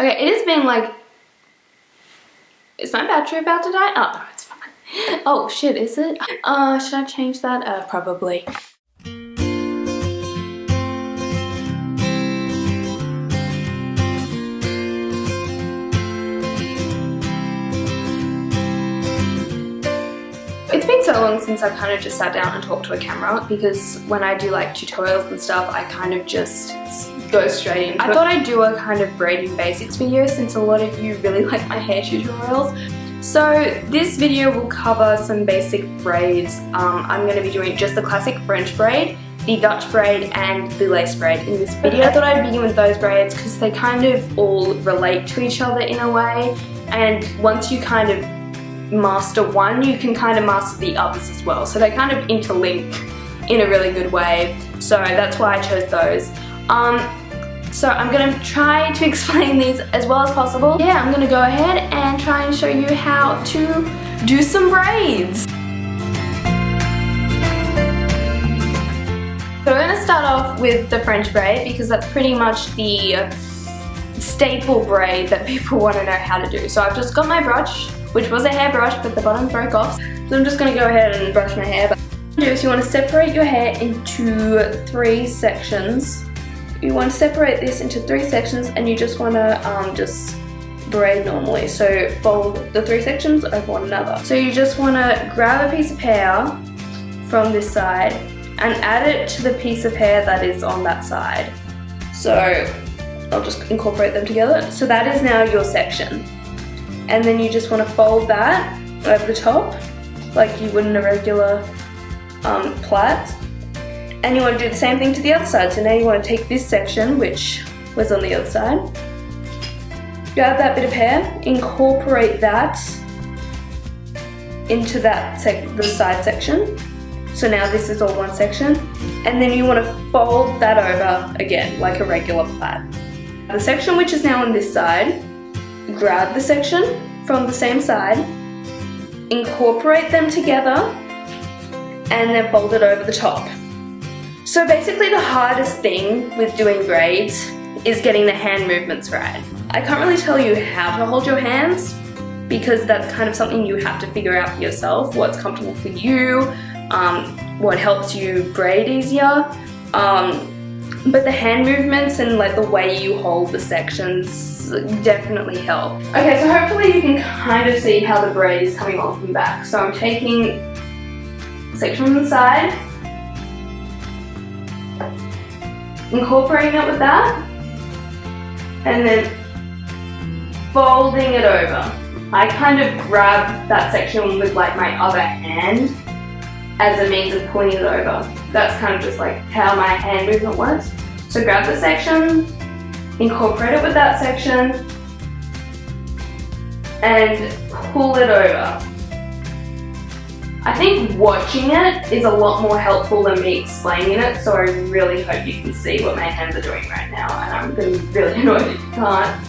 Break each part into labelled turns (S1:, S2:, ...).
S1: Okay, it has been like... Is my battery about to die? Oh, no, it's fine. Oh, shit, is it? Should I change that? Probably. It's been so long since I've kind of just sat down and talked to a camera, because when I do like tutorials and stuff, I kind of just go straight into it. I thought I'd do a kind of braiding basics video since a lot of you really like my hair tutorials. So this video will cover some basic braids. I'm going to be doing just the classic French braid, the Dutch braid and the lace braid in this video. I thought I'd begin with those braids because they kind of all relate to each other in a way, and once you kind of master one, you can kind of master the others as well. So they kind of interlink in a really good way. So that's why I chose those. So I'm going to try to explain these as well as possible. Yeah, I'm going to go ahead and try and show you how to do some braids. So we're going to start off with the French braid because that's pretty much the staple braid that people want to know how to do. So I've just got my brush, which was a hairbrush, but the bottom broke off. So I'm just going to go ahead and brush my hair. But what you do is you want to separate your hair into 3 sections. You want to separate this into 3 sections, and you just want to just braid normally. So fold the 3 sections over one another. So you just want to grab a piece of hair from this side and add it to the piece of hair that is on that side. So I'll just incorporate them together. So that is now your section. And then you just want to fold that over the top like you would in a regular plait. And you want to do the same thing to the other side. So now you want to take this section, which was on the other side, grab that bit of hair, incorporate that into that the side section. So now this is all one section. And then you want to fold that over again like a regular plait. The section which is now on this side, grab the section from the same side, incorporate them together, and then fold it over the top. So basically the hardest thing with doing braids is getting the hand movements right. I can't really tell you how to hold your hands because that's kind of something you have to figure out for yourself, what's comfortable for you, what helps you braid easier. But the hand movements and like the way you hold the sections definitely help. Okay, so hopefully you can kind of see how the braid is coming on from the back. So I'm taking a section from the side, incorporating it with that, and then folding it over. I kind of grab that section with like my other hand as a means of pulling it over. That's kind of just like how my hand movement works. So grab the section, incorporate it with that section, and pull it over. I think watching it is a lot more helpful than me explaining it, so I really hope you can see what my hands are doing right now, and I'm going to be really annoyed if you can't.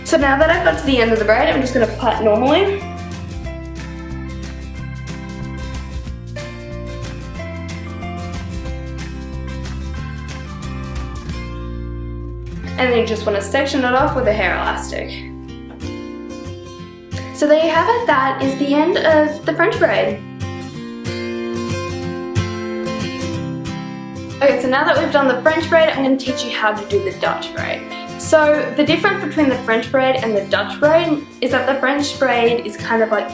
S1: So now that I've got to the end of the braid, I'm just going to plait normally. And then you just want to section it off with a hair elastic. So there you have it, that is the end of the French braid. Okay, so now that we've done the French braid, I'm going to teach you how to do the Dutch braid. So the difference between the French braid and the Dutch braid is that the French braid is kind of like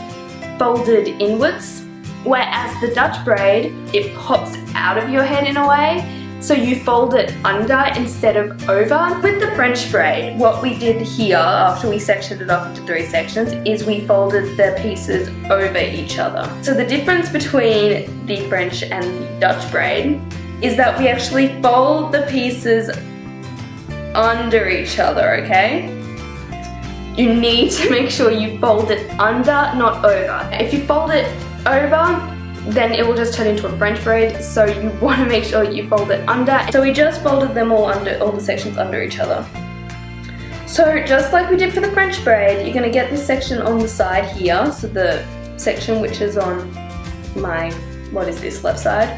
S1: folded inwards, whereas the Dutch braid, it pops out of your head in a way, so you fold it under instead of over. With the French braid, what we did here after we sectioned it off into 3 sections is we folded the pieces over each other. So the difference between the French and the Dutch braid is that we actually fold the pieces under each other, okay? you need to make sure you fold it under, not over. If you fold it over, then it will just turn into a French braid, so you want to make sure you fold it under. So we just folded them all under, all the sections under each other. So just like we did for the French braid, you're going to get this section on the side here, so the section which is on my, what is this, left side,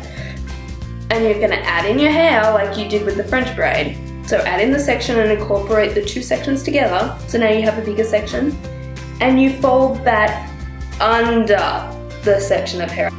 S1: and you're going to add in your hair like you did with the French braid. So add in the section and incorporate the two sections together, so now you have a bigger section, and you fold that under the section of hair.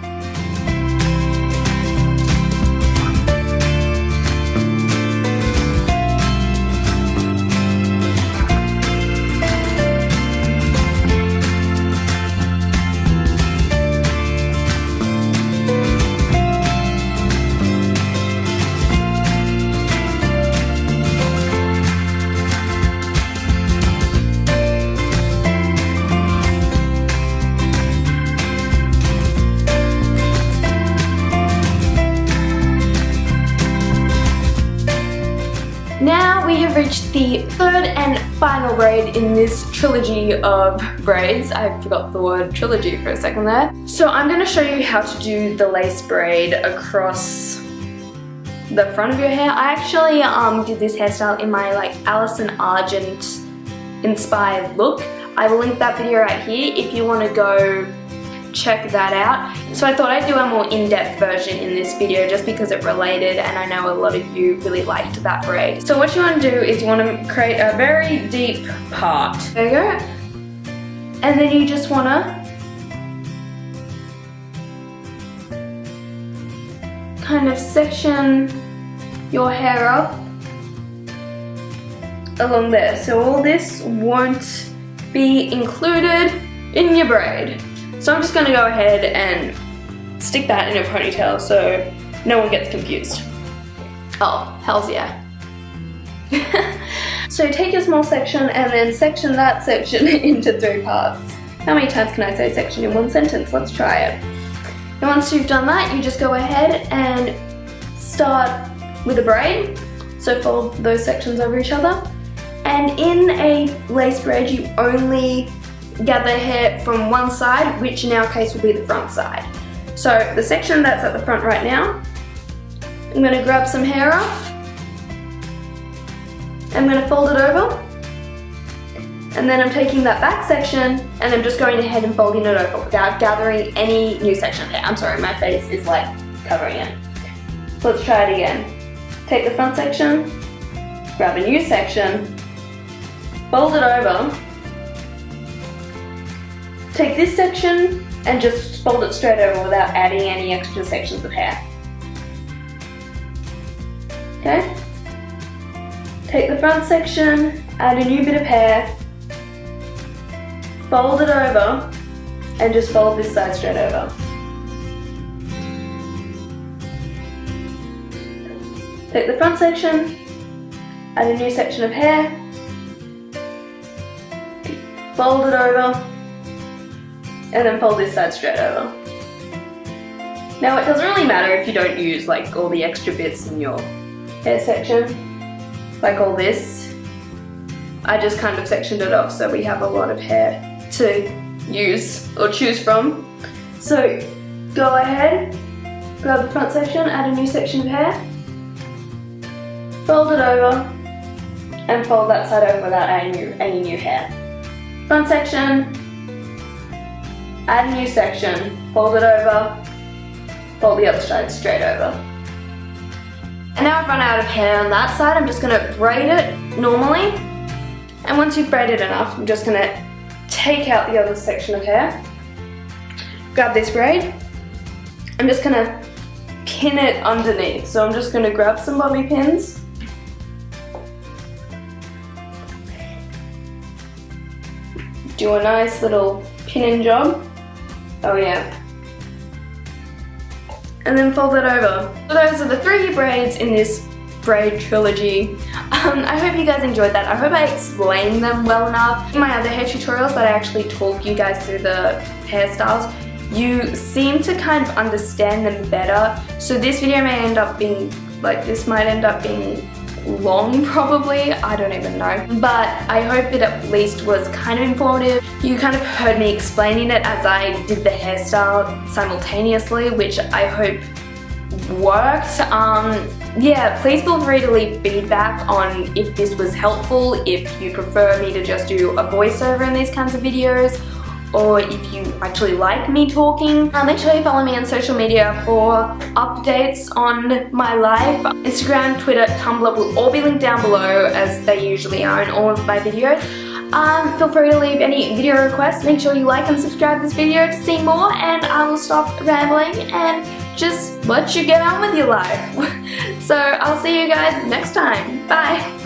S1: Now we have reached the third and final braid in this trilogy of braids. I forgot the word trilogy for a second there. So I'm going to show you how to do the lace braid across the front of your hair. I actually did this hairstyle in my Alison Argent inspired look. I will link that video right here if you want to go check that out. So I thought I'd do a more in-depth version in this video just because it related, and I know a lot of you really liked that braid. So what you want to do is you want to create a very deep part. There you go. And then you just want to kind of section your hair up along there. So all this won't be included in your braid. So I'm just going to go ahead and stick that in a ponytail so no one gets confused. Oh, hells yeah. So take your small section and then section that section into 3 parts. How many times can I say section in one sentence? Let's try it. And once you've done that, you just go ahead and start with a braid. So fold those sections over each other. And in a lace braid, you only gather hair from one side, which in our case will be the front side. So the section that's at the front right now, I'm going to grab some hair off, I'm going to fold it over, and then I'm taking that back section and I'm just going ahead and folding it over without gathering any new section of hair. I'm sorry, my face is covering it. Let's try it again. Take the front section, grab a new section, fold it over, take this section and just fold it straight over without adding any extra sections of hair. Okay? Take the front section, add a new bit of hair, fold it over, and just fold this side straight over. Take the front section, add a new section of hair, fold it over, and then fold this side straight over. Now it doesn't really matter if you don't use all the extra bits in your hair section, like all this. I just kind of sectioned it off so we have a lot of hair to use or choose from. So go ahead, grab the front section, add a new section of hair, fold it over, and fold that side over without any new hair. Front section, add a new section, fold it over, fold the other side straight over. And now I've run out of hair on that side, I'm just going to braid it normally. And once you've braided enough, I'm just going to take out the other section of hair, grab this braid, I'm just going to pin it underneath. So I'm just going to grab some bobby pins, do a nice little pinning job. Oh yeah. And then fold it over. So those are the 3 braids in this braid trilogy. I hope you guys enjoyed that. I hope I explained them well enough. In my other hair tutorials that I actually talk you guys through the hairstyles, you seem to kind of understand them better. So this video may end up being, this might end up being long probably, I don't even know. But I hope it at least was kind of informative. You kind of heard me explaining it as I did the hairstyle simultaneously, which I hope worked. Yeah, please feel free to leave feedback on if this was helpful, if you prefer me to just do a voiceover in these kinds of videos, or if you actually like me talking. Make sure you follow me on social media for updates on my life. Instagram, Twitter, Tumblr will all be linked down below as they usually are in all of my videos. Feel free to leave any video requests. Make sure you like and subscribe this video to see more, and I will stop rambling and just let you get on with your life. So I'll see you guys next time. Bye!